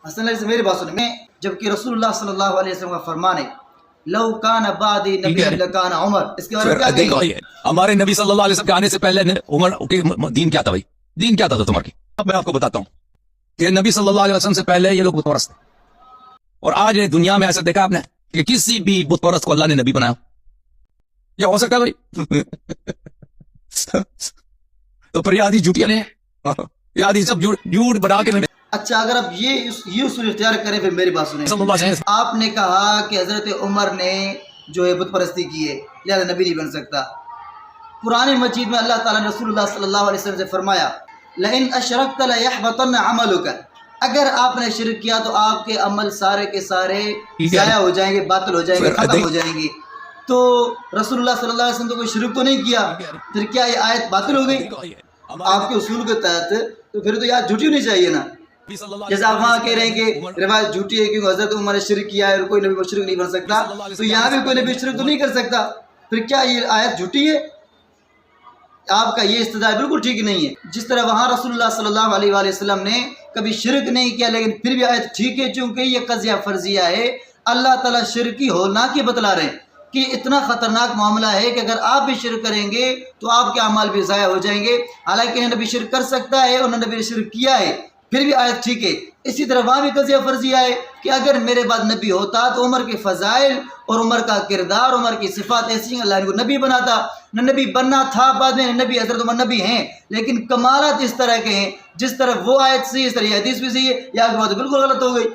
حسن علی سے میری بات سنیں، میں جبکہ رسول اللہ صلی اللہ علیہ وسلم کا فرمان ہے لو کان بعدی نبی لکان عمر، اس کے بارے میں کیا کہیں گے؟ ہمارے نبی صلی اللہ علیہ وسلم کے آنے سے پہلے عمر دین کیا تھا بھائی؟ دین کیا تھا تمہارا کی؟ اب میں آپ کو بتاتا ہوں کہ نبی صلی اللہ علیہ وسلم سے پہلے یہ لوگ بت پرست تھے، اور آج دنیا میں ایسا دیکھا آپ نے کہ کسی بھی بت پرست کو اللہ نے نبی بنایا؟ یہ ہو سکتا ہے بھائی؟ تو پھر یہ آدھی جھوٹیاں نہیں ہے، یہ آدھی سب جھوٹ بنا کے اچھا اگر آپ یہ اصول اختیار کریں پھر میری بات سنیں، آپ نے کہا کہ حضرت عمر نے جو ہے بت پرستی کی ہے لہذا نبی نہیں بن سکتا۔ قرآن مجید میں اللہ تعالیٰ نے رسول اللہ صلی اللہ علیہ وسلم سے فرمایا لئن اشرکت لیحبطن عملک، اگر آپ نے شرک کیا تو آپ کے عمل سارے کے سارے ضائع ہو جائیں گے، باطل ہو جائیں گے، ختم ہو جائیں گے۔ تو رسول اللہ صلی اللہ علیہ وسلم تو کوئی شرک تو نہیں کیا، پھر کیا یہ آیت باطل ہو گئی آپ کے اصول کے تحت؟ تو پھر تو یہ آیت جھوٹی ہونی چاہیے نا، جیسے آپ وہاں کہہ رہے ہیں کہ روایت جھوٹی ہے کیونکہ حضرت عمر نے شرک کیا ہے اور کوئی نبی مشرک نہیں بن سکتا، تو یہاں بھی کوئی نبی شرک تو نہیں کر سکتا، پھر کیا یہ آیت جھوٹی ہے؟ آپ کا یہ استدلال بالکل ٹھیک نہیں ہے۔ جس طرح وہاں رسول اللہ صلی اللہ علیہ وآلہ وسلم نے کبھی شرک نہیں کیا لیکن پھر بھی آیت ٹھیک ہے چونکہ یہ قضیہ فرضیہ ہے، اللہ تعالیٰ شرکی ہونا کی بتلا رہے ہیں کہ اتنا خطرناک معاملہ ہے کہ اگر آپ بھی شرک کریں گے تو آپ کے اعمال بھی ضائع ہو جائیں گے، حالانکہ نبی شرک کر سکتا ہے اور نبی نے شرک کیا ہے پھر بھی آیت ٹھیک ہے۔ اسی طرح وہاں بھی قضیہ فرضیہ ہے کہ اگر میرے بعد نبی ہوتا تو عمر کے فضائل اور عمر کا کردار، عمر کی صفات ایسی ہیں اللہ نے کو نبی بناتا، نہ نبی بننا تھا بعد میں نبی حضرت عمر نبی ہیں، لیکن کمالات اس طرح کے ہیں جس طرح وہ آیت صحیح اس طرح یہ حدیث بھی صحیح ہے، یا بات بالکل غلط ہو گئی۔